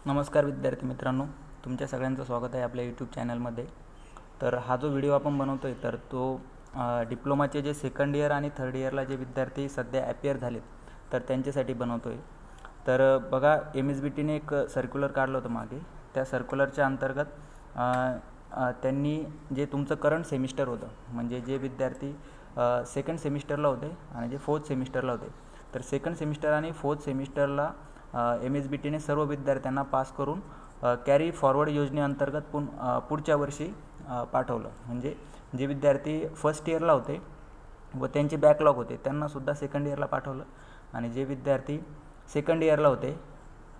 नमस्कार विद्यार्थी मित्रांनो, तुमच्या सगळ्यांचं स्वागत आहे आपल्या यूट्यूब चॅनलमध्ये। तर हा जो व्हिडिओ आपण बनवतो आहे तर तो डिप्लोमाचे जे सेकंड इयर आणि थर्ड इयरला जे विद्यार्थी सध्या ॲपियर झालेत तर त्यांच्यासाठी बनवतो आहे। तर बघा, MSBTने एक सर्क्युलर काढलं होतं मागे। त्या सर्क्युलरच्या अंतर्गत त्यांनी जे तुमचं करंट सेमिस्टर होतं, म्हणजे जे विद्यार्थी सेकंड सेमिस्टरला होते आणि जे फोर्थ सेमिस्टरला होते, तर सेकंड सेमिस्टर आणि फोर्थ सेमिस्टरला MSBTने सर्व विद्यार्थ्यांना पास करून कॅरी फॉरवर्ड योजनेअंतर्गत पुढच्या वर्षी पाठवलं। म्हणजे जे विद्यार्थी फर्स्ट इयरला होते व त्यांचे बॅकलॉग होते त्यांनासुद्धा सेकंड इयरला पाठवलं, आणि जे विद्यार्थी सेकंड इयरला होते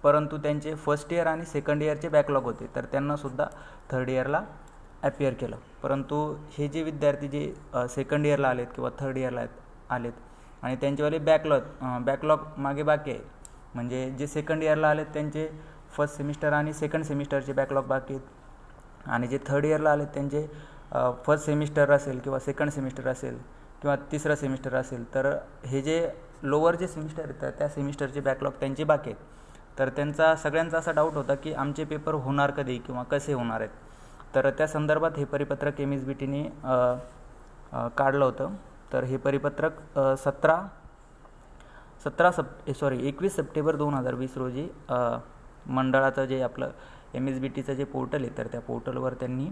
परंतु त्यांचे फर्स्ट इयर आणि सेकंड इयरचे बॅकलॉग होते तर त्यांनासुद्धा थर्ड इयरला ॲपियर केलं। परंतु हे जे विद्यार्थी जे सेकंड इयरला आलेत किंवा थर्ड इयरला आलेत आणि त्यांच्यावाले बॅकलॉग मागे बाकी आहे, म्हणजे जे सेकंड इयरला आलेत त्यांचे फर्स्ट सेमिस्टर आणि सेकंड सेमिस्टरचे बॅकलॉग बाकी आहेत, आणि जे थर्ड इयरला आलेत त्यांचे फर्स्ट सेमिस्टर असेल किंवा सेकंड सेमिस्टर असेल किंवा तिसरा सेमिस्टर असेल, तर हे जे लोअर जे सेमिस्टर आहेत त्या सेमिस्टरचे बॅकलॉग त्यांचे बाकी आहेत। तर त्यांचा सगळ्यांचा असा डाऊट होता की आमचे पेपर होणार कधी किंवा कसे होणार आहेत। तर त्या संदर्भात हे परिपत्रक MSBTने काढलं होतं। तर हे परिपत्रक 21 सप्टेंबर 2020 रोजी मंडळाचं जे आपलं MSBTचं जे पोर्टल आहे तर त्या पोर्टलवर त्यांनी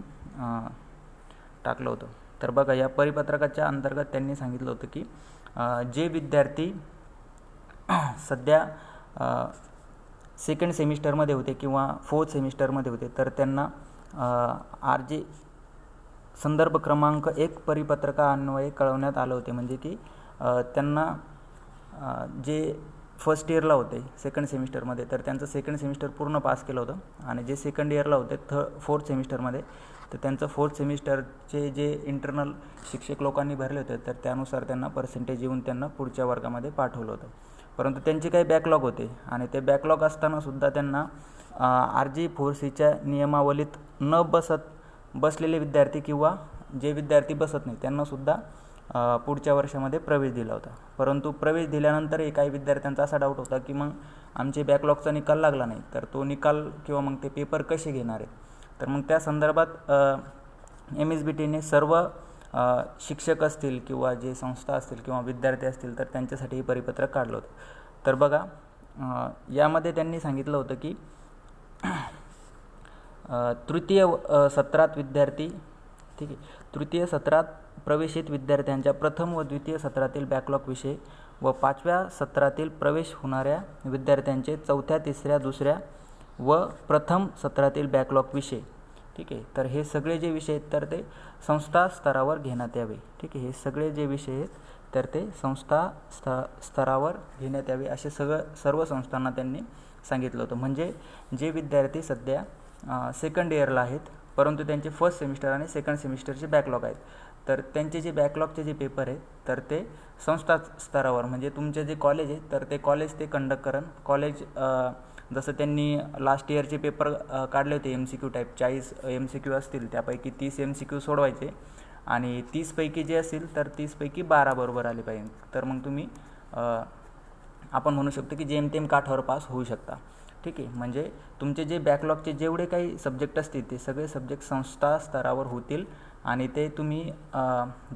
टाकलं होतं। तर बघा, या परिपत्रकाच्या अंतर्गत त्यांनी सांगितलं होतं की जे विद्यार्थी सध्या सेकंड सेमिस्टरमध्ये होते किंवा फोर्थ सेमिस्टरमध्ये होते तर त्यांना RJ संदर्भ क्रमांक 1 परिपत्रकान्वये कळवण्यात आलं होते, म्हणजे की त्यांना जे फर्स्ट इयरला होते सेकंड सेमिस्टरमध्ये तर त्यांचं सेकंड सेमिस्टर पूर्ण पास केलं होतं, आणि जे सेकंड इयरला होते फोर्थ सेमिस्टरमध्ये तर त्यांचं फोर्थ सेमिस्टरचे जे इंटरनल शिक्षक लोकांनी भरले होते तर त्यानुसार त्यांना पर्सेंटेज येऊन त्यांना पुढच्या वर्गामध्ये पाठवलं होतं। परंतु त्यांचे काही बॅकलॉग होते, आणि ते बॅकलॉग असतानासुद्धा त्यांना RJ 4C नियमावलीत न बसलेले विद्यार्थी किंवा जे विद्यार्थी बसत नाही त्यांनासुद्धा पुढच्या वर्षामध्ये प्रवेश दिला होता। परंतु प्रवेश दिल्यानंतरही काही विद्यार्थ्यांचा असा डाऊट होता की मग आमचे बॅकलॉगचा निकाल लागला नाही तर तो निकाल किंवा मग ते पेपर कसे घेणार आहेत। तर मग त्या संदर्भात MSBTने सर्व शिक्षक असतील किंवा जे संस्था असतील किंवा विद्यार्थी असतील तर त्यांच्यासाठी हे परिपत्रक काढलं होतं। तर बघा, यामध्ये त्यांनी सांगितलं होतं की तृतीय सत्रात विद्यार्थी तृतीय सत्रात प्रवेशित विद्यार्थ्यांच्या प्रथम व द्वितीय सत्रातील बॅकलॉग विषय व 5व्या सत्रातील प्रवेश होणाऱ्या विद्यार्थ्यांचे चौथ्या, तिसऱ्या, दुसऱ्या व प्रथम सत्रातील बॅकलॉग विषय, ठीक आहे। तर हे सगळे जे विषय आहेत तर ते संस्था स्तरावर घेण्यात यावे, ठीक आहे। हे सगळे जे विषय आहेत तर ते संस्था स्तरावर घेण्यात यावे असे सर्व संस्थांना त्यांनी सांगितलं होतं। म्हणजे जे विद्यार्थी सध्या सेकंड इयरला आहेत परंतु त्यांचे फर्स्ट सेमिस्टर आणि सेकंड सेमिस्टरचे बॅकलॉग आहेत तर त्यांचे जे बॅकलॉगचे जे पेपर आहेत तर ते संस्था स्तरावर, म्हणजे तुमचे जे कॉलेज आहे तर ते कॉलेज ते कंडक्ट करण। कॉलेज जसं त्यांनी लास्ट इयरचे पेपर काढले होते MCQ टाईप 40 MCQ असतील, त्यापैकी 30 MCQ सोडवायचे आणि 30 पैकी जे असतील तर 30 पैकी 12 बरोबर आले पाहिजे, तर मग तुम्ही आपण म्हणू शकतो की जेमतेम काठावर पास होऊ शकता, ठीक आहे। म्हणजे तुमचे जे बॅकलॉगचे जेवढे काही सब्जेक्ट असतील ते सगळे सब्जेक्ट संस्था स्तरावर होतील, आणि ते तुम्ही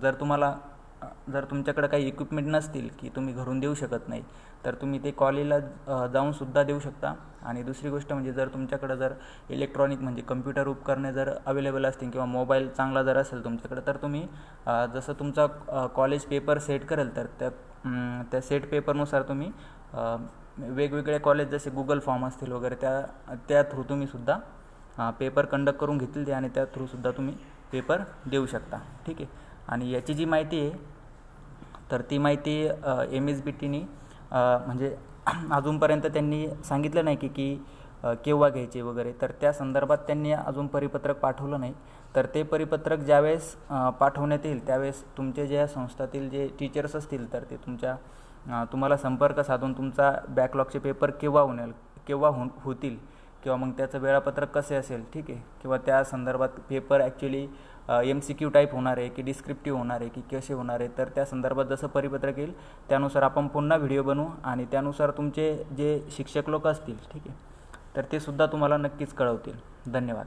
जर तुमच्याकडे काही इक्विपमेंट नसतील की तुम्ही घरून देऊ शकत नाही तर तुम्ही ते कॉलेजला जाऊनसुद्धा देऊ शकता। आणि दुसरी गोष्ट म्हणजे जर तुमच्याकडे जर इलेक्ट्रॉनिक म्हणजे कम्प्युटर उपकरणे जर अवेलेबल असतील किंवा मोबाईल चांगला जर असेल तुमच्याकडे तर तुम्ही जसं तुमचा कॉलेज पेपर सेट करेल तर त्या सेट पेपरनुसार तुम्ही वेगवेगळे कॉलेज जसे गुगल फॉर्म असतील वगैरे त्या थ्रू तुम्ही सुद्धा पेपर कंडक्ट करून घेतील ते, आणि त्या थ्रूसुद्धा तुम्ही पेपर देऊ शकता, ठीक आहे। आणि याची जी माहिती आहे तर ती माहिती MSBTने म्हणजे अजूनपर्यंत त्यांनी सांगितलं नाही की केव्हा घ्यायचे वगैरे, तर त्या संदर्भात त्यांनी अजून परिपत्रक पाठवलं नाही। तर ते परिपत्रक ज्यावेळेस पाठवण्यात येईल त्यावेळेस तुमचे ज्या संस्थातील जे टीचर्स असतील तर ते तुम्हाला संपर्क साधून तुमचा बॅकलॉगचे पेपर केव्हा होतील किंवा मग त्याचं वेळापत्रक कसे असेल, ठीक आहे, किंवा त्या संदर्भात पेपर ॲक्च्युली MCQ टाईप होणार आहे की डिस्क्रिप्टिव्ह होणार आहे की कसे होणार आहे, तर त्या संदर्भात जसं परिपत्रक येईल त्यानुसार आपण पुन्हा व्हिडिओ बनवू आणि त्यानुसार तुमचे जे शिक्षक लोक असतील, ठीक आहे, तर ते सुद्धा तुम्हाला नक्कीच कळवतील. धन्यवाद.